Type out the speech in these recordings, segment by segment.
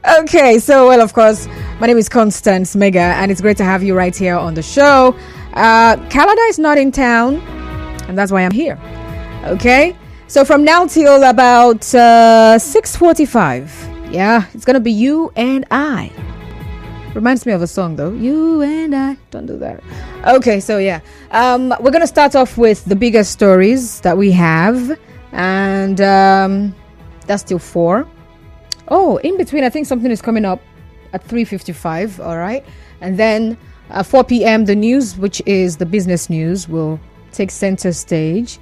Okay, so, well, of course, my name is Constance Mega, and it's great to have you right here on the show. Canada is not in town, and that's why I'm here. Okay, so from now till about 6:45, yeah, it's gonna be you and I. Reminds me of a song, though. You and I. Don't do that. Okay, so yeah, we're gonna start off with the biggest stories that we have, and that's still 4. Oh, in between, I think something is coming up at 3:55. All right, and then at 4 p.m. the news, which is the business news, will take center stage.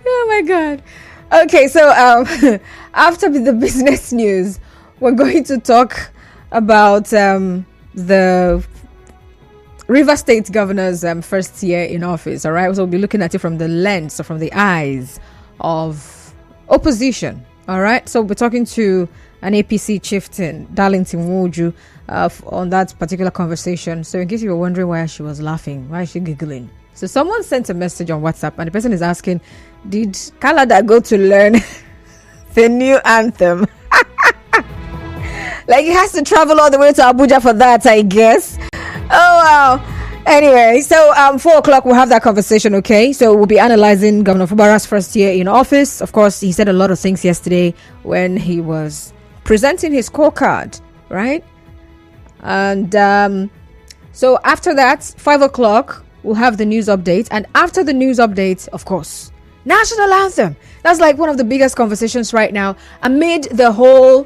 Oh my God. Okay, so after the business news, we're going to talk about the River State Governor's first year in office. All right, so we'll be looking at it from the lens or from the eyes of opposition. All right, so we're talking to an APC chieftain, Darlington Woju, on that particular conversation. So in case you were wondering why she was laughing, why is she giggling? So someone sent a message on WhatsApp, and the person is asking, did Canada go to learn the new anthem? Like, he has to travel all the way to Abuja for that, I guess. Oh, wow. Anyway, so 4 o'clock, we'll have that conversation, okay? So we'll be analyzing Governor Fubara's first year in office. Of course, he said a lot of things yesterday when he was presenting his scorecard, right? And so after that, 5 o'clock, we'll have the news update. And after the news update, of course, national anthem. That's like one of the biggest conversations right now amid the whole,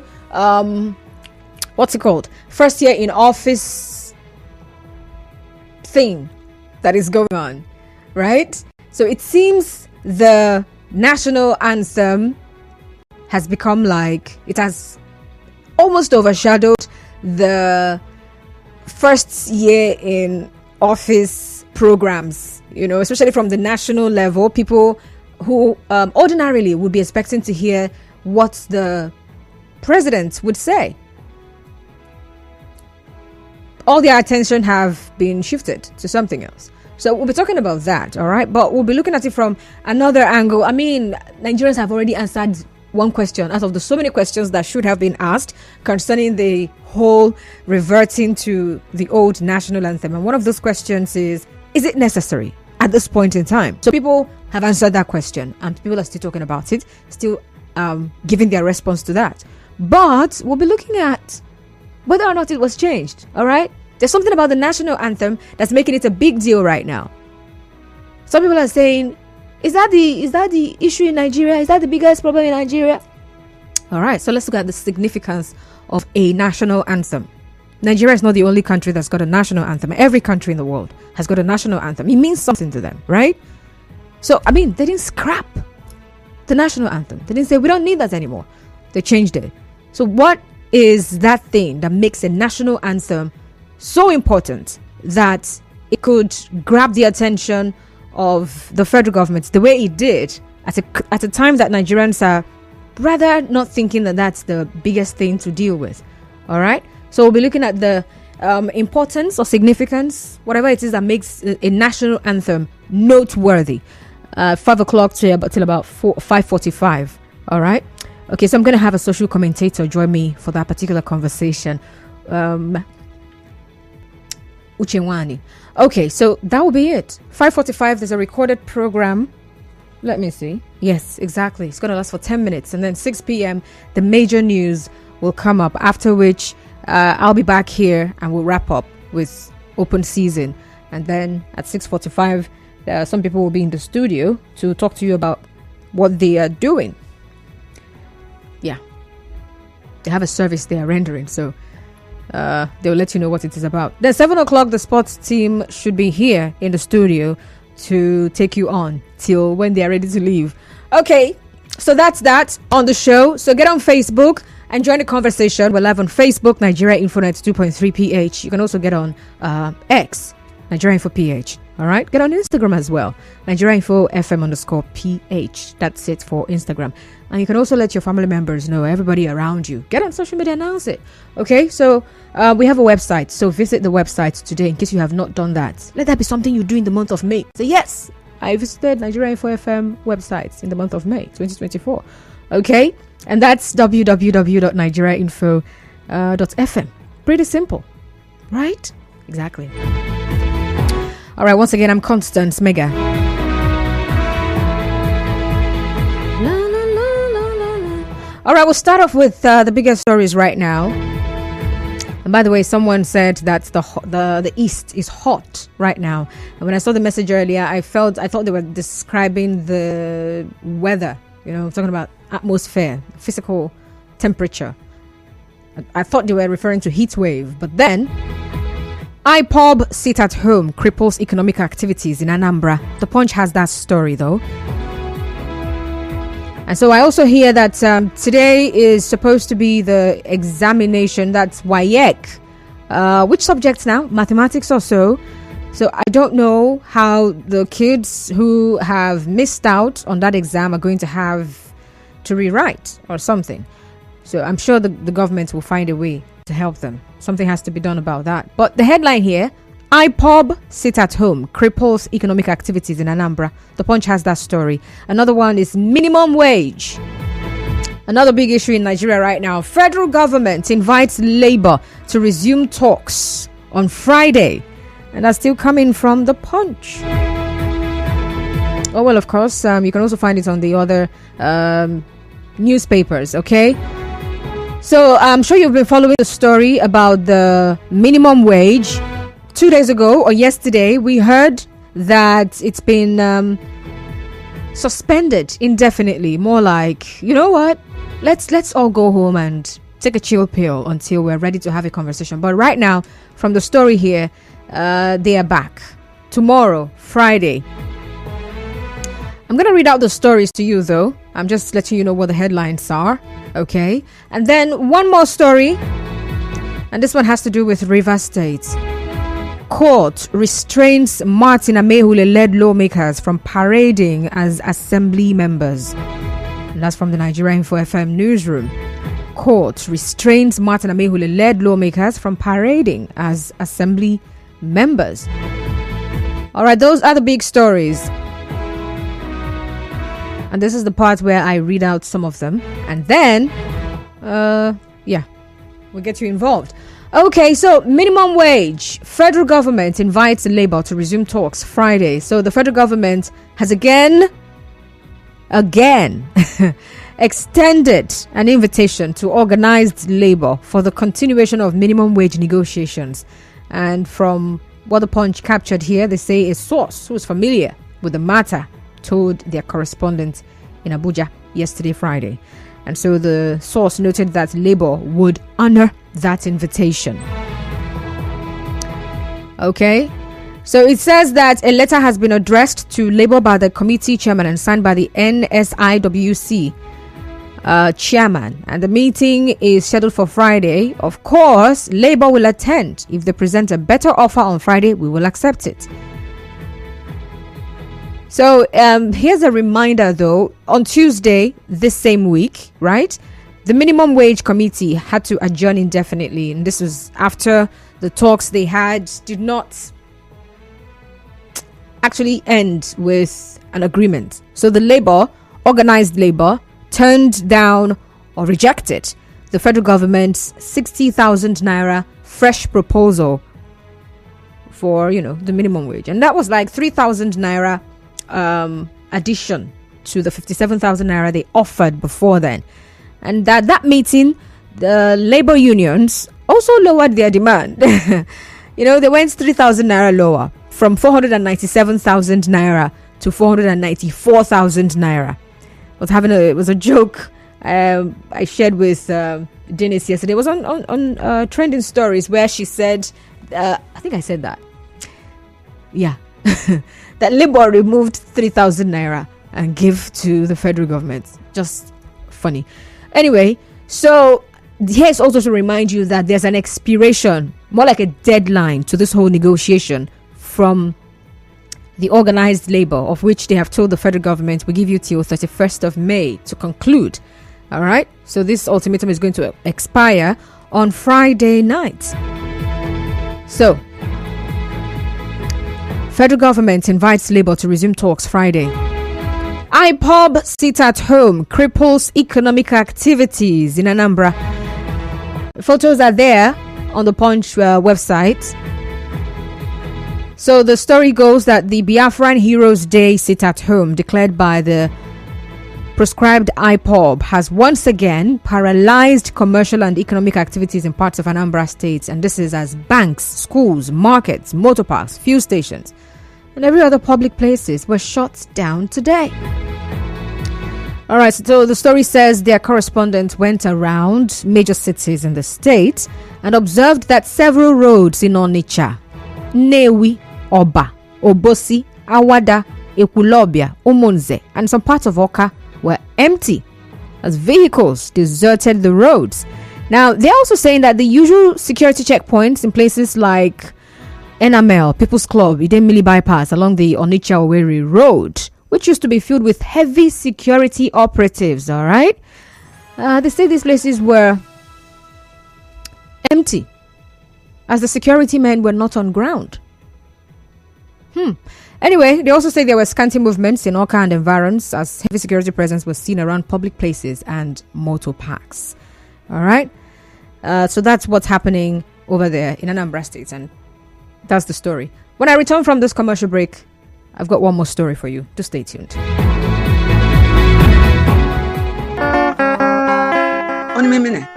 what's it called? First year in office thing that is going on, right? So it seems the national anthem has become like, it has almost overshadowed the first year in office programs, you know, especially from the national level. People who ordinarily would be expecting to hear what the president would say, all their attention have been shifted to something else. So we'll be talking about that, all right? But we'll be looking at it from another angle. I mean, Nigerians have already answered one question out of the so many questions that should have been asked concerning the whole reverting to the old national anthem. And one of those questions is it necessary at this point in time? So people have answered that question, and people are still talking about it, still giving their response to that. But we'll be looking at whether or not it was changed, all right? There's something about the national anthem that's making it a big deal right now. Some people are saying, is that the issue in Nigeria? Is that the biggest problem in Nigeria? All right, so let's look at the significance of a national anthem. Nigeria is not the only country that's got a national anthem. Every country in the world has got a national anthem. It means something to them, right? So, I mean, they didn't scrap the national anthem. They didn't say, we don't need that anymore. They changed it. So what is that thing that makes a national anthem so important that it could grab the attention of the federal government the way it did at a time that Nigerians are rather not thinking that that's the biggest thing to deal with? All right, so we'll be looking at the importance or significance, whatever it is that makes a national anthem noteworthy. 5 o'clock till about 5:45. All right. Okay, so I'm going to have a social commentator join me for that particular conversation. Uchenwani. Okay, so that will be it. 5:45, there's a recorded program. Let me see. Yes, exactly. It's going to last for 10 minutes. And then 6 p.m., the major news will come up, after which I'll be back here and we'll wrap up with open season. And then at 6:45, some people will be in the studio to talk to you about what they are doing. Yeah, they have a service they are rendering, so they'll let you know what it is about. Then 7 o'clock, the sports team should be here in the studio to take you on till when they are ready to leave. Okay, so that's that on the show. So get on Facebook and join the conversation. We're live on Facebook, Nigeria Infonet 2.3 PH. You can also get on X, Nigeria Info PH. All right, get on Instagram as well, Nigeria Info FM_PH. That's it for Instagram. And you can also let your family members know, everybody around you. Get on social media, announce it. Okay, so we have a website. So visit the website today in case you have not done that. Let that be something you do in the month of May. So yes, I visited Nigeria Info FM websites in the month of May 2024. Okay, and that's www.nigeriainfo.fm. Pretty simple, right? Exactly. All right, once again, I'm Constance Mega. All right, we'll start off with the biggest stories right now. And by the way, someone said that the East is hot right now. And when I saw the message earlier, I thought they were describing the weather. You know, talking about atmosphere, physical temperature. I thought they were referring to heat wave, but then IPOB sit at home cripples economic activities in Anambra. The Punch has that story though. And so I also hear that today is supposed to be the examination. That's WAEC. Which subjects now? Mathematics or so. So I don't know how the kids who have missed out on that exam are going to have to rewrite or something. So I'm sure the government will find a way to help them. Something has to be done about that. But the headline here, IPOB sit at home, cripples economic activities in Anambra. The Punch has that story. Another one is minimum wage. Another big issue in Nigeria right now. Federal government invites Labour to resume talks on Friday. And that's still coming from the Punch. Oh, well, of course, you can also find it on the other newspapers, okay? So I'm sure you've been following the story about the minimum wage. 2 days ago or yesterday, we heard that it's been suspended indefinitely. More like, you know what? Let's all go home and take a chill pill until we're ready to have a conversation. But right now, from the story here, they are back. Tomorrow, Friday. I'm going to read out the stories to you, though. I'm just letting you know what the headlines are. Okay. And then one more story. And this one has to do with Rivers State. Court restrains Martin Amaewhule-Led lawmakers from parading as assembly members. And that's from the Nigeria Info FM newsroom. Court restrains Martin Amaewhule-Led lawmakers from parading as assembly members. All right, those are the big stories. And this is the part where I read out some of them. And then, we'll get you involved. Okay, so minimum wage. Federal government invites Labour to resume talks Friday. So the federal government has again extended an invitation to organized Labour for the continuation of minimum wage negotiations. And from what the Punch captured here, they say a source who is familiar with the matter told their correspondent in Abuja yesterday, Friday. And so the source noted that Labour would honor that invitation. Okay. So it says that a letter has been addressed to Labour by the committee chairman and signed by the NSIWC chairman. And the meeting is scheduled for Friday. Of course, Labour will attend. If they present a better offer on Friday, we will accept it. So here's a reminder, though. On Tuesday, this same week, right, the minimum wage committee had to adjourn indefinitely. And this was after the talks they had did not actually end with an agreement. So the organized Labour, turned down or rejected the federal government's 60,000 naira fresh proposal for, the minimum wage. And that was like 3,000 naira addition to the 57,000 naira they offered before then. And that meeting, the labor unions also lowered their demand. They went 3,000 naira lower, from 497,000 naira to 494,000 naira. It was a joke I shared with Dennis yesterday. It was on trending stories where she said, I think I said that. Yeah. That Labour removed 3,000 naira and give to the federal government. Just funny. Anyway, so here's also to remind you that there's an expiration, more like a deadline to this whole negotiation from the organized Labour, of which they have told the federal government, we give you till 31st of May to conclude. All right. So this ultimatum is going to expire on Friday night. So Federal government invites Labour to resume talks Friday. IPOB sit at home, cripples economic activities in Anambra. Photos are there on the Punch website. So the story goes that the Biafran Heroes Day sit at home declared by the prescribed IPOB has once again paralyzed commercial and economic activities in parts of Anambra State, and this is as banks, schools, markets, motor parks, fuel stations and every other public places were shut down today. All right, so the story says their correspondent went around major cities in the state and observed that several roads in Onitsha, Newi, Oba, Obosi, Awada, Ekwulobia, Umunze and some parts of Oka were empty as vehicles deserted the roads. Now, they're also saying that the usual security checkpoints in places like Enamel, People's Club, Idemili Bypass along the Onitsha-Owerri Road, which used to be filled with heavy security operatives, all right? They say these places were empty as the security men were not on ground. Anyway, they also say there were scanty movements in Oka and environs as heavy security presence was seen around public places and motor parks. All right? So that's what's happening over there in Anambra State, and that's the story. When I return from this commercial break, I've got one more story for you. Just stay tuned. On a minute.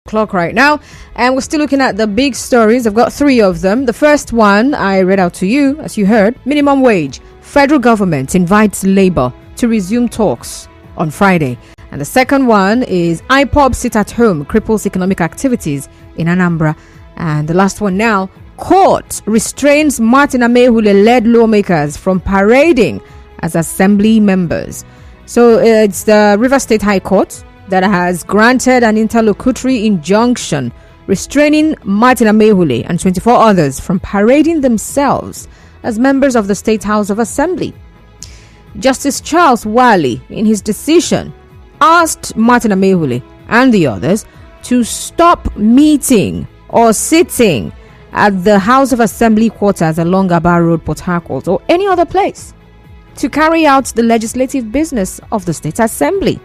Clock right now, and we're still looking at the big stories. I've got three of them. The first one I read out to you, as you heard: minimum wage. Federal government invites Labour to resume talks on Friday. And the second one is IPOB sit at home, cripples economic activities in Anambra. And the last one now: court restrains Amaewhule-Led lawmakers from parading as assembly members. So it's the River State High Court that has granted an interlocutory injunction restraining Amaewhule and 24 others from parading themselves as members of the State House of Assembly. Justice Charles Wali, in his decision, asked Amaewhule and the others to stop meeting or sitting at the House of Assembly quarters along Aba Road, Port Harcourt, or any other place to carry out the legislative business of the State Assembly.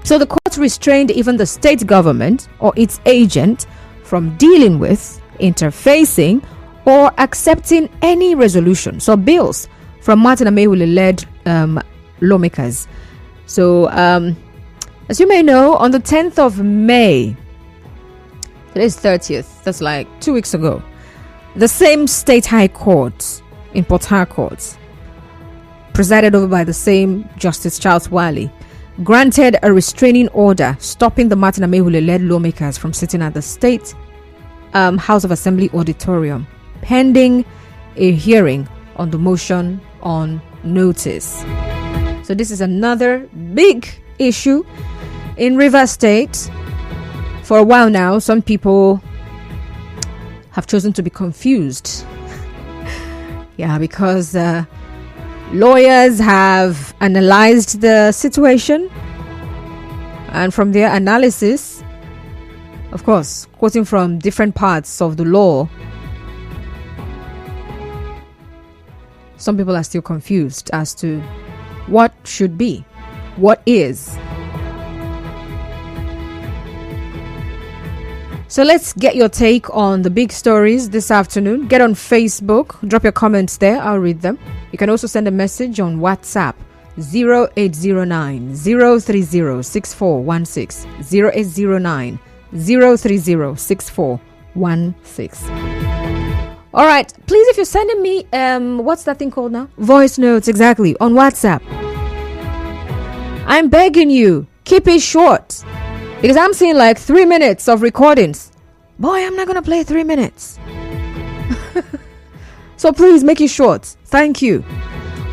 So the court restrained even the state government or its agent from dealing with, interfacing, or accepting any resolutions or bills from Amaewhule-led lawmakers. So, as you may know, on the 10th of May, today's 30th, that's like 2 weeks ago, the same State High Court in Port Harcourt presided over by the same Justice Charles Wali, granted a restraining order stopping the Martin Amaewhule-Led lawmakers from sitting at the State House of Assembly auditorium, pending a hearing on the motion on notice. So this is another big issue in Rivers State. For a while now, some people have chosen to be confused. Yeah, because lawyers have analyzed the situation, and from their analysis, of course, quoting from different parts of the law, some people are still confused as to what should be, what is. So let's get your take on the big stories this afternoon. Get on Facebook, drop your comments there, I'll read them. You can also send a message on WhatsApp 0809 030 6416 0809 030 6416. All right, please, if you're sending me what's that thing called now? Voice notes, exactly, on WhatsApp. I'm begging you, keep it short. Because I'm seeing like 3 minutes of recordings. Boy, I'm not going to play 3 minutes. So please make it short. Thank you.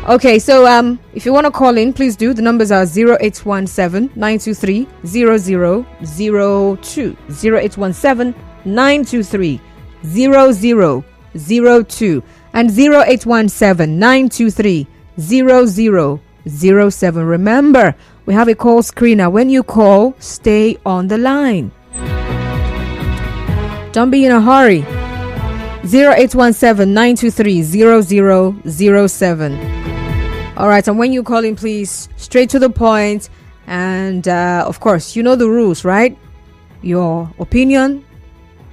Okay, so if you want to call in, please do. The numbers are 0817 923 0002. 0817 923 0002. And 0817 923 0007. Remember, we have a call screener. When you call, stay on the line. Don't be in a hurry. 0817 923 0007. All right, and when you call in, please, straight to the point. And of course, you know the rules, right? Your opinion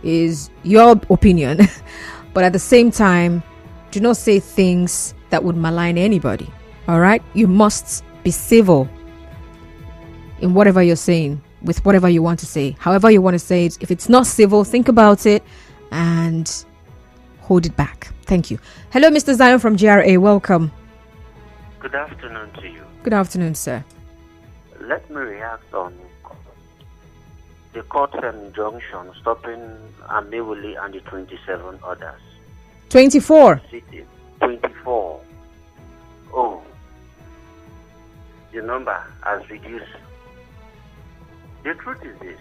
is your opinion. But at the same time, do not say things that would malign anybody. All right? You must be civil in whatever you're saying, with whatever you want to say, however you want to say it. If it's not civil, think about it and hold it back. Thank you. Hello, Mr. Zion from GRA. Welcome. Good afternoon to you. Good afternoon, sir. Let me react on the court's injunction stopping Amaewhule and the 27 others. 24. 24. Oh, the number has reduced. The truth is this: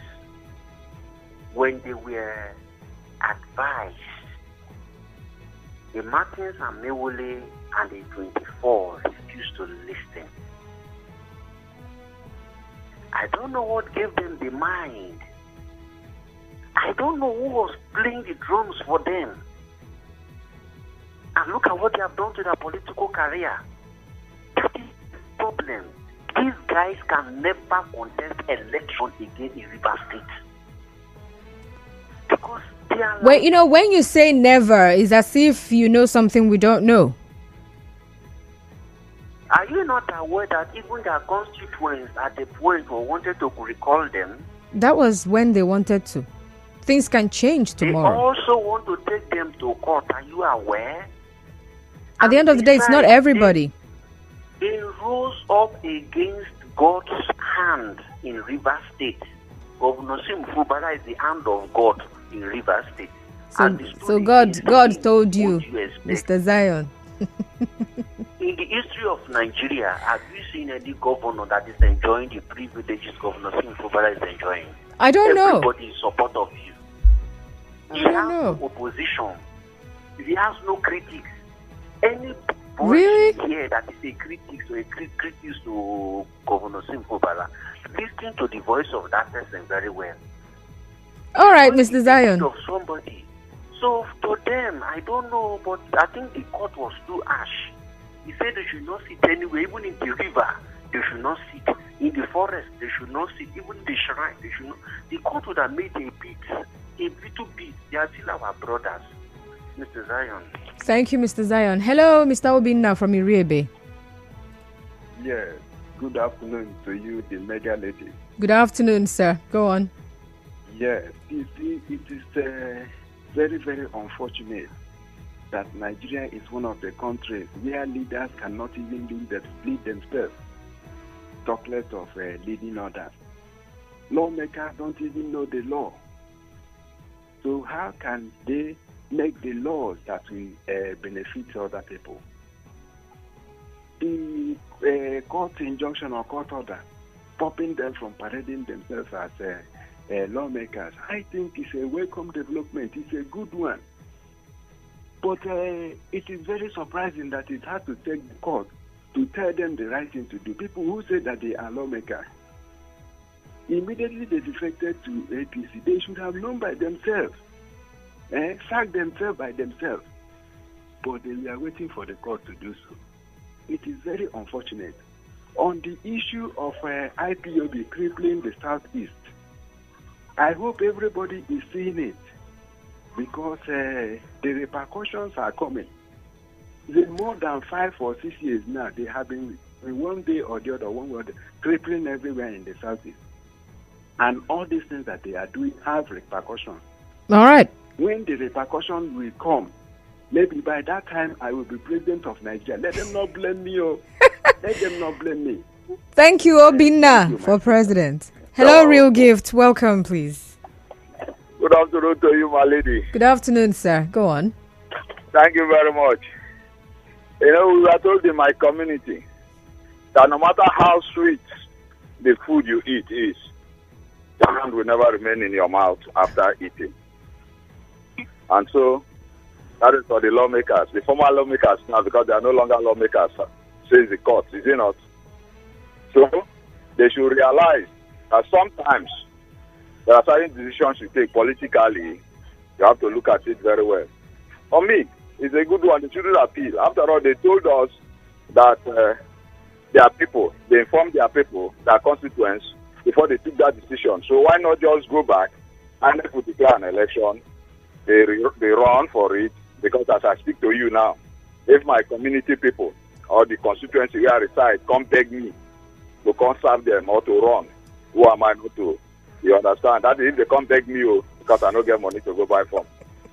when they were advised, the Martins, Amaewhule, and the 24 refused to listen. I don't know what gave them the mind. I don't know who was playing the drums for them. And look at what they have done to their political career. That is the problem. These guys can never contest election again in Rivers State. Because they are Well, you know, when you say never, it's as if you know something we don't know. Are you not aware that even their constituents at the point who wanted to recall them? That was when they wanted to. Things can change tomorrow. They also want to take them to court. Are you aware? At the end of the day, it's not everybody. They rose up against God's hand in Rivers State. Governor Simfubara is the hand of God in Rivers State. So God told you, Mr. Zion. In the history of Nigeria, have you seen any governor that is enjoying the privileges Governor Simfubara is enjoying? I don't know. Everybody in support of you. He has no opposition. He has no critics. Any voice here that is a critic or a critic to Governor Simfubara, listen to the voice of that person very well. All right, Mr. Zion. Of somebody. So to them, I don't know, but I think the court was too harsh. He said they should not sit anywhere, even in the river, they should not sit. In the forest, they should not sit. Even in the shrine, they should not. The court would have made a little bit. They are still our brothers. Mr. Zion. Thank you, Mr. Zion. Hello, Mr. Obinna from Iriebe. Yes. Good afternoon to you, the mega lady. Good afternoon, sir. Go on. Yes. You see, it is very, very unfortunate that Nigeria is one of the countries where leaders cannot even lead themselves, talk less of leading others. Lawmakers don't even know the law. So how can they make the laws that will benefit other people? The court injunction or court order, stopping them from parading themselves as lawmakers, I think it's a welcome development. It's a good one. But it is very surprising that it had to take the court to tell them the right thing to do. People who say that they are lawmakers, immediately they defected to APC. They should have known by themselves, sacked themselves by themselves. But they were waiting for the court to do so. It is very unfortunate. On the issue of IPOB crippling the Southeast, I hope everybody is seeing it, because the repercussions are coming. More than 5 or 6 years now, they have been in one day or the other, one word, crippling everywhere in the Southeast. And all these things that they are doing have repercussions. All right. When the repercussions will come, maybe by that time I will be president of Nigeria. Let them not blame me. Let them not blame me. Thank you, Obinna, for president. Hello, Real Gift. Welcome, please. Good afternoon to you, my lady. Good afternoon, sir. Go on. Thank you very much. We were told in my community that no matter how sweet the food you eat is, the hand will never remain in your mouth after eating. And so, that is for the lawmakers. The former lawmakers now, because they are no longer lawmakers, says the court, is it not? So, they should realize that sometimes there are certain decisions you take politically. You have to look at it very well. For me, it's a good one. They shouldn't appeal. After all, they told us that their people, they informed their people, their constituents, before they took that decision. So why not just go back and they could declare an election? They run for it, because as I speak to you now, if my community people or the constituency where I reside come beg me to come serve them or to run, who am I not to? You understand? That is if they come beg me, because I don't get money to go buy from.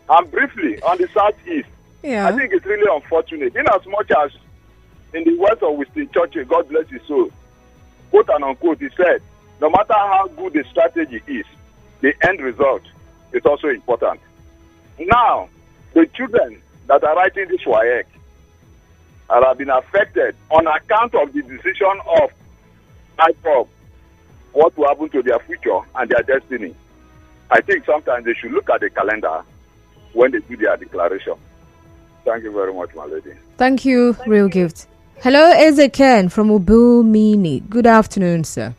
And briefly, on the Southeast, I think it's really unfortunate. In as much as in the words of Winston Churchill, God bless his soul, quote and unquote, he said, no matter how good the strategy is, the end result is also important. Now, the children that are writing this WAEC have been affected on account of the decision of IPOB, what will happen to their future and their destiny. I think sometimes they should look at the calendar when they do their declaration. Thank you very much, my lady. Thank you, Real Gift. Hello, Ezekiel from Ubumini. Good afternoon, sir.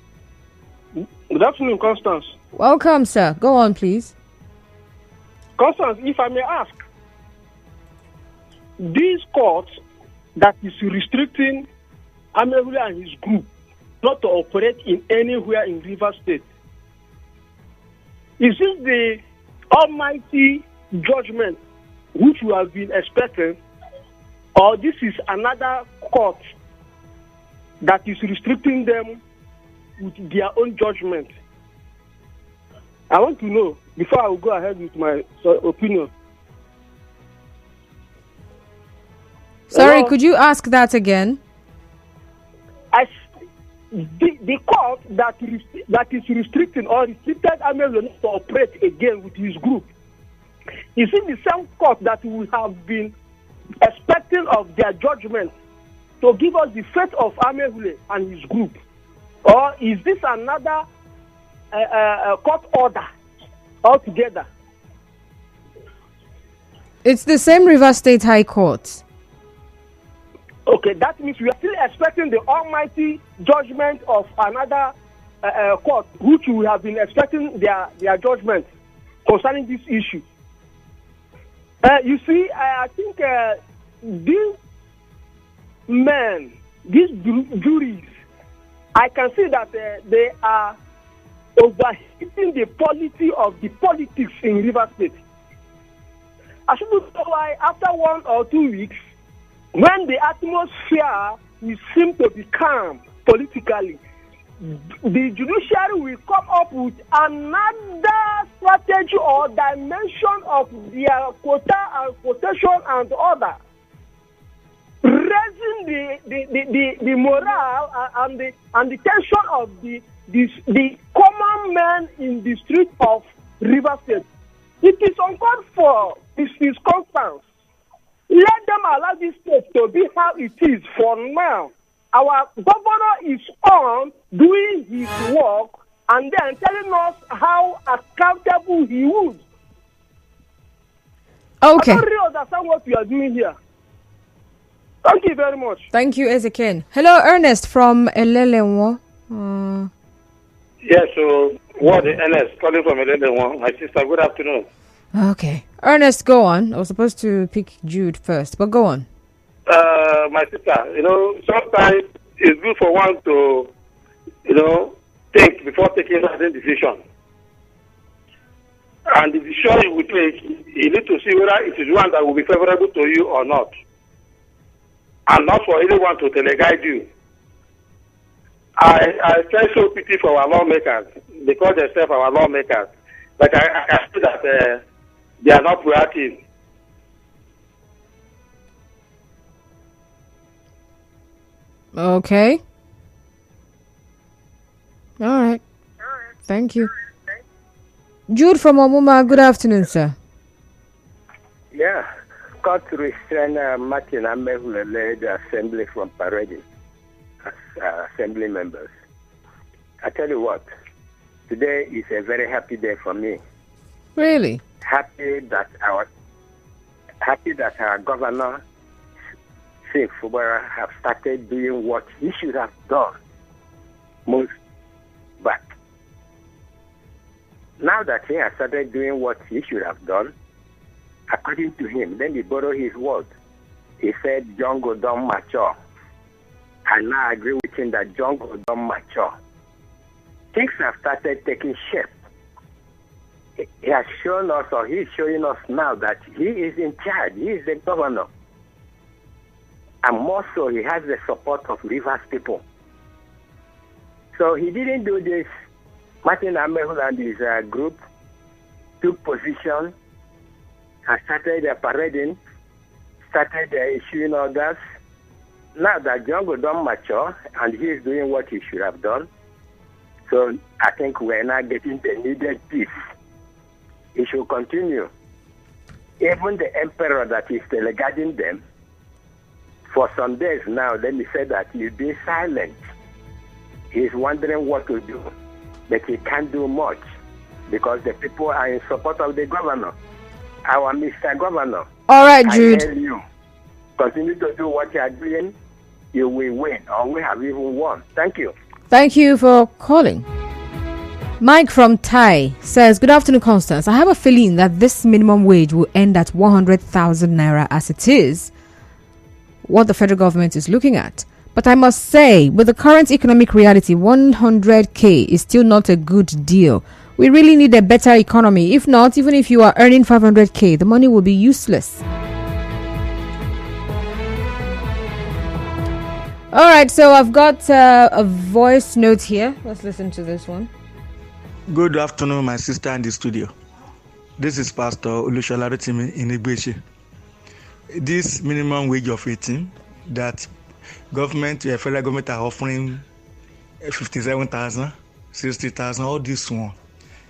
Good afternoon, Constance. Welcome, sir. Go on, please. Constance, if I may ask, this court that is restricting Amaewhule and his group not to operate in anywhere in Rivers State, is this the almighty judgment which we have been expecting, or this is another court that is restricting them with their own judgment? I want to know before I will go ahead with my opinion. Sorry, Hello? could you ask that again? The court that is restricting or restricted Amaewhule to operate again with his group, is it the same court that we have been expecting of their judgment to give us the fate of Amaewhule and his group? Or is this another court order altogether? It's the same Rivers State High Court. Okay, that means we are still expecting the almighty judgment of another court, which we have been expecting their judgment concerning this issue. You see, I think these men, these juries, I can see that they are overheating the quality of the politics in Rivers State. I should know why after 1 or 2 weeks, when the atmosphere will seem to be calm politically, the judiciary will come up with another strategy or dimension of their quota and quotation and order, raising the morale and the tension of the common men in the street of River State. It is uncalled for. This is constant. Let them allow this state to be how it is for now. Our governor is on doing his work and then telling us how accountable he would. Okay. I don't really understand what we are doing here. Thank you very much. Thank you, Ezekiel. Hello, Ernest from Elelewo. Yes, so what Ernest calling from Elelewo. My sister, good afternoon. Okay. Ernest, go on. I was supposed to pick Jude first, but go on. My sister, sometimes it's good for one to, think before taking a decision. And the decision you will take, you need to see whether it is one that will be favorable to you or not. And not for anyone to teleguide you. I feel so pity for our lawmakers. They call themselves our lawmakers. But I see that they are not proactive. Okay. All right. Thank you. Jude from Omuma, good afternoon, sir. Yeah. Got to restrain Martin Amaewhule-Led assembly from parading as assembly members. I tell you what, today is a very happy day for me. Really? Happy that our governor, Singh Fubara, have started doing what he should have done most back. Now that he has started doing what he should have done, according to him, then he borrowed his word. He said, Jungle don't mature. And now I agree with him that Jungle don't mature. Things have started taking shape. He has shown us, or he's showing us now, that he is in charge. He is the governor. And more so, he has the support of Rivers people. So he didn't do this. Martin Amaewhule and his group took position and started parading, started issuing orders. Now that Jungle don't mature and he is doing what he should have done, so I think we're not getting the needed peace. He should continue. Even the emperor that is teleguiding them, for some days now, let me say that he's been silent. He's wondering what to do, but he can't do much because the people are in support of the governor. Our Mr. Governor, all right, Jude. I tell you, continue to do what you are doing, you will win, or we have even won. Thank you. Thank you for calling. Mike from Thai says, good afternoon, Constance. I have a feeling that this minimum wage will end at 100,000 naira as it is what the federal government is looking at. But I must say, with the current economic reality, 100k is still not a good deal. We really need a better economy. If not, even if you are earning 500k, the money will be useless. All right, so I've got a voice note here. Let's listen to this one. Good afternoon, my sister in the studio. This is Pastor Olushola Rotimi in Igbeche. This minimum wage of 18 that federal government are offering 57,000, 60,000, all this one,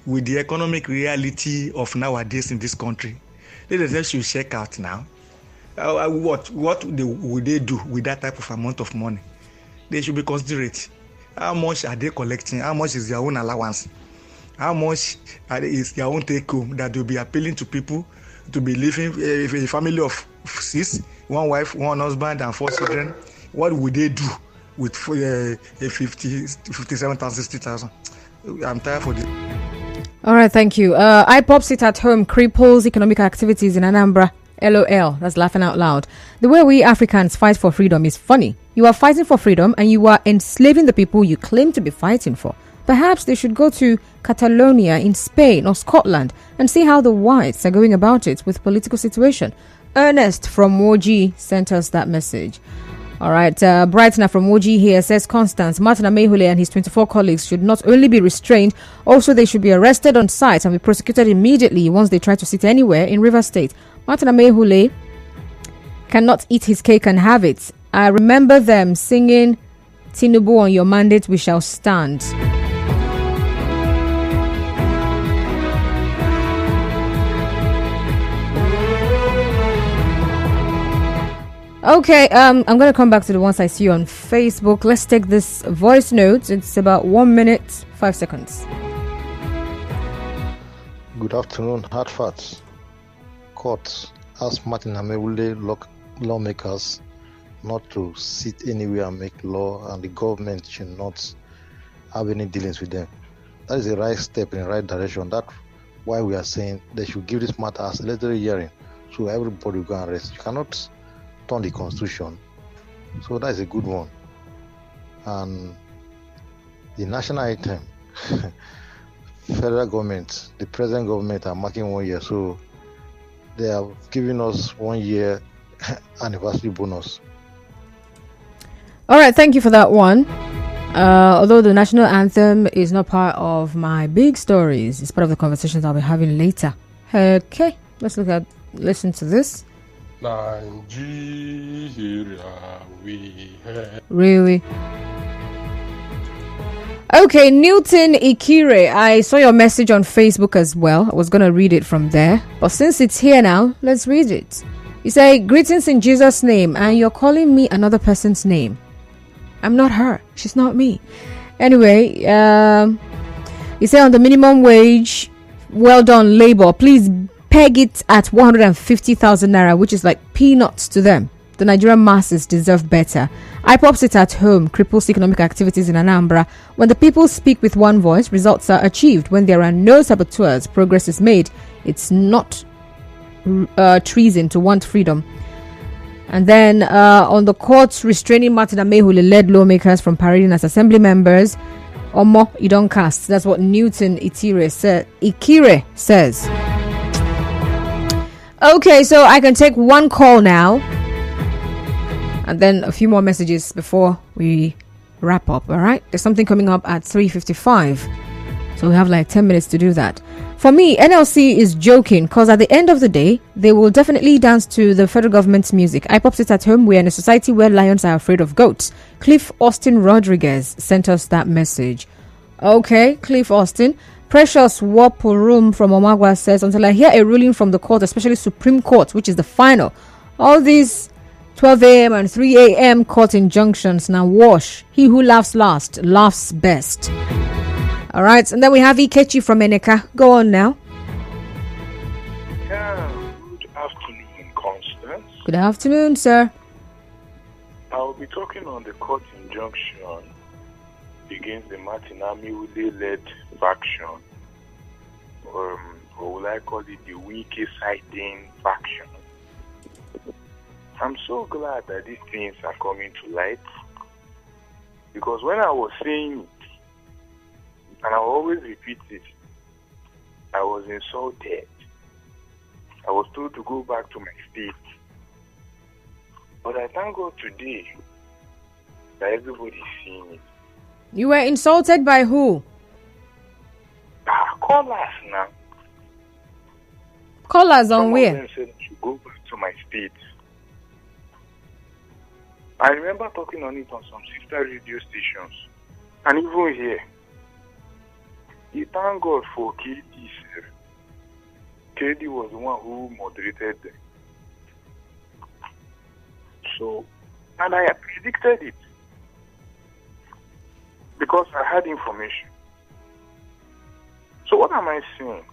with the economic reality of nowadays in this country, they should check out now. What would they do with that type of amount of money? They should be considerate. How much are they collecting? How much is their own allowance? How much is their own take home that will be appealing to people to be living a family of 6, 1 wife, 1 husband, and 4 children? What would they do with 57,000, 60,000? I'm tired for this. All right, thank you. IPOB sit at home, Cripples economic activities in Anambra. LOL, that's laughing out loud. The way we Africans fight for freedom is funny. You are fighting for freedom and you are enslaving the people you claim to be fighting for. Perhaps they should go to Catalonia in Spain or Scotland and see how the whites are going about it with political situation. Ernest from Moji sent us that message. All right. Brightner from Woji here says, Constance, Martin Amaewhule and his 24 colleagues should not only be restrained, also they should be arrested on site and be prosecuted immediately once they try to sit anywhere in River State. Martin Amaewhule cannot eat his cake and have it. I remember them singing, Tinubu, on your mandate we shall stand. Okay, I'm going to come back to the ones I see on Facebook. Let's take this voice note. It's about 1 minute, 5 seconds. Good afternoon, hard facts. Court asked Martin Amaewhule lawmakers not to sit anywhere and make law, and the government should not have any dealings with them. That is the right step in the right direction. That's why we are saying they should give this matter as a electoral hearing so everybody will go and rest. You cannot turn the constitution, so that is a good one. And the national item, federal government, the present government are marking 1 year, so they are giving us 1 year anniversary bonus. All right, thank you for that one. Although the national anthem is not part of my big stories, it's part of the conversations I'll be having later. Okay, listen to this. Nigeria, we have. Really? Okay, Newton Ikire, I saw your message on Facebook as well. I was going to read it from there, but since it's here now, let's read it. You say, greetings in Jesus' name, and you're calling me another person's name. I'm not her. She's not me. Anyway, you say on the minimum wage, well done, Labour. Please peg it at 150,000 naira, which is like peanuts to them. The Nigerian masses deserve better. IPOB sit at home, cripples economic activities in Anambra. When the people speak with one voice, results are achieved. When there are no saboteurs, progress is made. It's not treason to want freedom. And then on the courts restraining Martin Amaewhule-led lawmakers from parading as assembly members, Omo, you don't cast. That's what Newton Ikire says. Okay, so I can take one call now, and then a few more messages before we wrap up. All right, there's something coming up at 3:55, so we have like 10 minutes to do that. For me, NLC is joking, because at the end of the day, they will definitely dance to the federal government's music. IPOB sit at home. We're in a society where lions are afraid of goats. Cliff Austin Rodriguez sent us that message. Okay, Cliff Austin. Precious Wapurum from Omagwa says, until I hear a ruling from the court, especially Supreme Court, which is the final, all these 12 a.m. and 3 a.m. court injunctions now wash. He who laughs last laughs best. All right, and then we have Ikechi from Eneka. Go on now. Yeah, good afternoon, Constance. Good afternoon, sir. I'll be talking on the court injunction against the Martin Amaewhule-led faction, or will I call it the Wiki siding faction. I'm so glad that these things are coming to light, because when I was saying it, and I will always repeat it, I was insulted. I was told to go back to my state. But I thank God today that everybody is seeing it. You were insulted by who? Callers now. Callers on Some where? of them said I should go back to my state. I remember talking on it on some sister radio stations. And even here. You thank God for KD, sir. KD was the one who moderated them. So, and I predicted it. Because I had information. So what am I saying?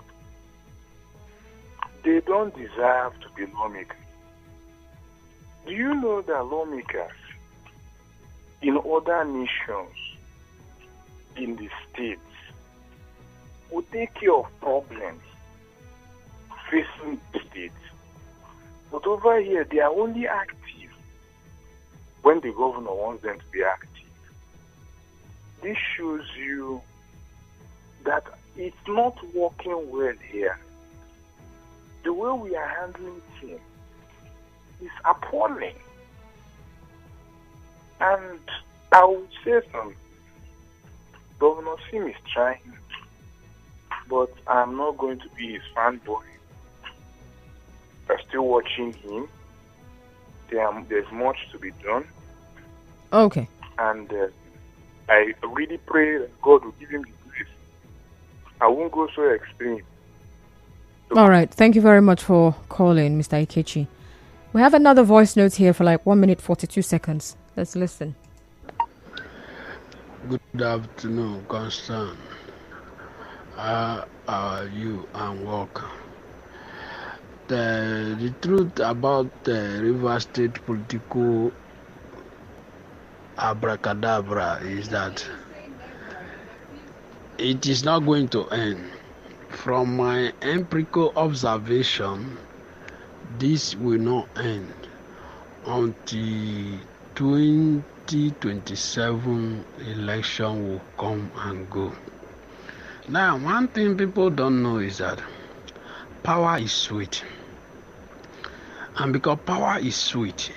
They don't deserve to be lawmakers. Do you know that lawmakers in other nations, in the states, will take care of problems facing the states? But over here, they are only active when the governor wants them to be active. This shows you that it's not working well here. The way we are handling things is appalling. And I would say some. Governor Sim is trying, but I'm not going to be his fanboy. I'm still watching him. There's much to be done. Okay. And I really pray that God will give him the grace. I won't go so extreme. All right. Thank you very much for calling, Mr. Ikechi. We have another voice note here for like 1 minute 42 seconds. Let's listen. Good afternoon, Constant. How are you and welcome? The truth about the River State political abracadabra is that it is not going to end. From my empirical observation, this will not end until 2027 election will come and go. Now, one thing people don't know is that power is sweet. And because power is sweet,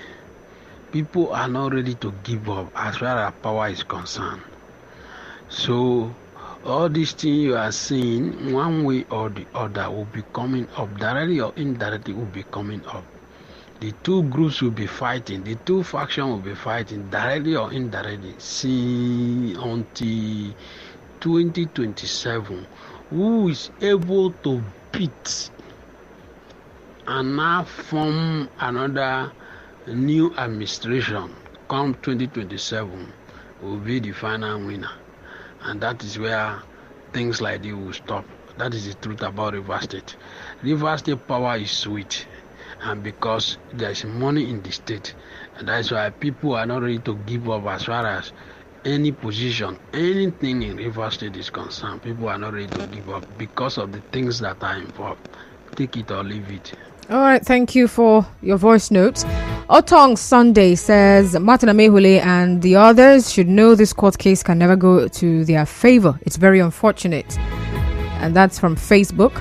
people are not ready to give up as far as power is concerned. So, all these things you are seeing, one way or the other, will be coming up. Directly or indirectly will be coming up. The two groups will be fighting. The two factions will be fighting, directly or indirectly. See, until 2027, who is able to beat and now form another new administration come 2027 will be the final winner. And that is where things like this will stop. That is the truth about River State. River State power is sweet, and because there is money in the state, and that's why people are not ready to give up as far as any position, anything in River State is concerned. People are not ready to give up because of the things that are involved. Take it or leave it. All right, thank you for your voice notes. Otong Sunday says Martin Amaewhule and the others should know this court case can never go to their favor. It's very unfortunate. And that's from Facebook.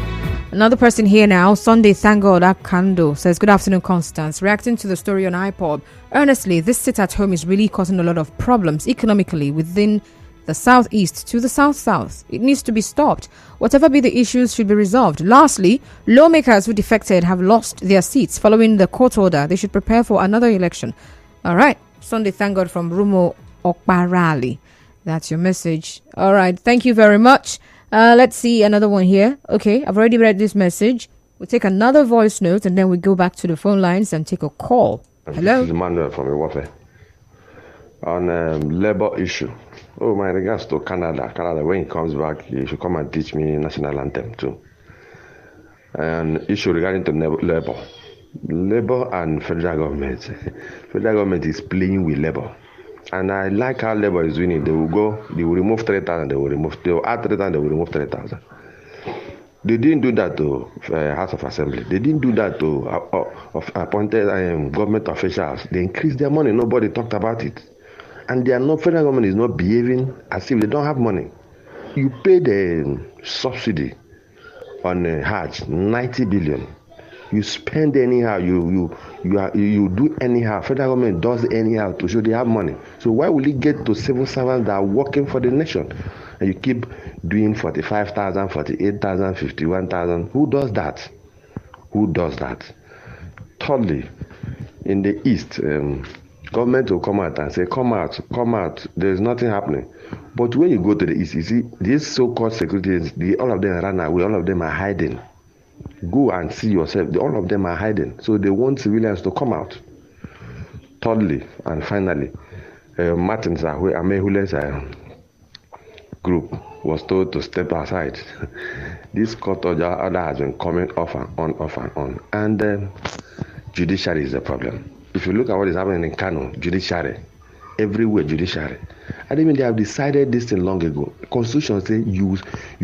Another person here now, Sunday Thank God Akando, says, good afternoon, Constance. Reacting to the story on IPOB, earnestly, this sit at home is really causing a lot of problems economically within the southeast to the south-south. It needs to be stopped. Whatever be the issues should be resolved. Lastly, lawmakers who defected have lost their seats following the court order. They should prepare for another election. All right. Sunday Thank God from Rumo Okparali. That's your message. All right. Thank you very much. Let's see another one here. Okay, I've already read this message. We'll take another voice note and then we go back to the phone lines and take a call. Hello? This is Emmanuel from Iwafe. On labor issue. Oh, my regards to Canada. Canada, when he comes back, he should come and teach me national anthem too. And issue regarding to labor. Labor and federal government. Federal government is playing with labor. And I like how labor is doing it. They will remove 3,000, they will add 3,000, they will remove 3,000. They didn't do that to House of Assembly. They didn't do that to appointed government officials. They increased their money. Nobody talked about it. And federal government is not behaving as if they don't have money. You pay the subsidy on Hajj, 90 billion. You spend anyhow, you do anyhow. Federal government does anyhow to show they have money. So why will it get to civil servants that are working for the nation? And you keep doing 45,000, 48,000, 51,000. Who does that? Who does that? Thirdly, in the East, government will come out and say, come out. There's nothing happening. But when you go to the East, you see, these so-called securities, all of them run away, all of them are hiding. Go and see yourself. All of them are hiding. So they want civilians to come out. Thirdly, and finally, Martin Amaewhule's group was told to step aside. This court order has been coming off and on. And judiciary is the problem. If you look at what is happening in Kano, judiciary, everywhere judiciary. I mean, they have decided this thing long ago. The Constitution says you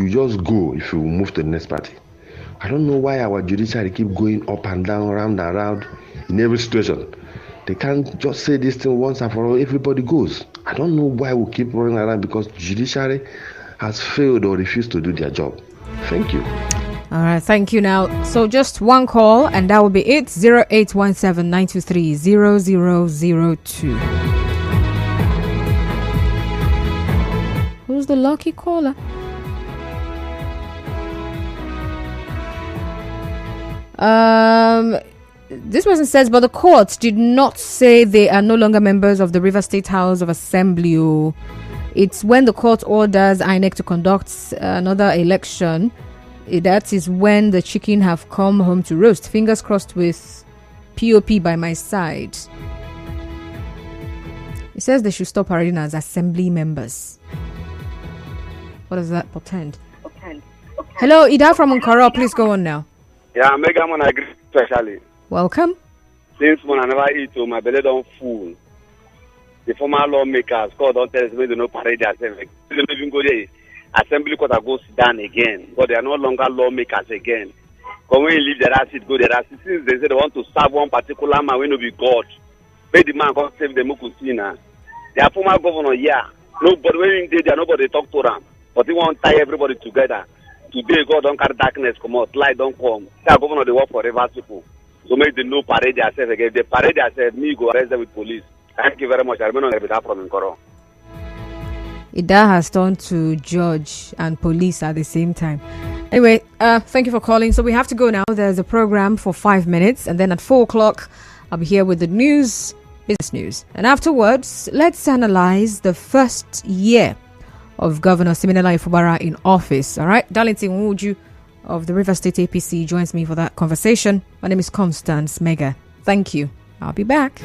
just go if you move to the next party. I don't know why our judiciary keep going up and down, round and round in every situation. They can't just say this thing once and for all, everybody goes. I don't know why we keep running around, because judiciary has failed or refused to do their job. Thank you. All right, thank you now. So just one call and that will be it. 0817-923-0002. the lucky caller. This person says, but the courts did not say they are no longer members of the River State House of Assembly. It's when the court orders INEC to conduct another election. That is when the chicken have come home to roast. Fingers crossed with POP by my side. It says they should stop parading as assembly members. What does that portend? Hello, Ida from Ankara. Please go on now. Yeah, Mega Man, I agree especially. Welcome. Since when I never eat, so my belly don't full. The former lawmakers, God don't tell us when they don't parade themselves. They don't even go there. Assembly court go sit down again. But they are no longer lawmakers again. But when you leave the seat, go there. Since they say they want to serve one particular man, when no be God. Pay the man come save the Mukusina. They are former governor, yeah. Nobody when they there, nobody talk to them. But they want to tie everybody together. Today, God don't carry darkness come out, light don't come. That governor they work for river people. So make the no parade themselves again. If they parade themselves, me go arrest them with police. Thank you very much. I remember that from Nkoro. Ida has turned to judge and police at the same time. Anyway, thank you for calling. So we have to go now. There's a program for 5 minutes, and then at 4 o'clock, I'll be here with the news, business news. And afterwards, let's analyze the first year of Governor Siminala Ifubara in office. All right, Darlington Nwuju of the River State APC joins me for that conversation. My name is Constance Mega. Thank you. I'll be back.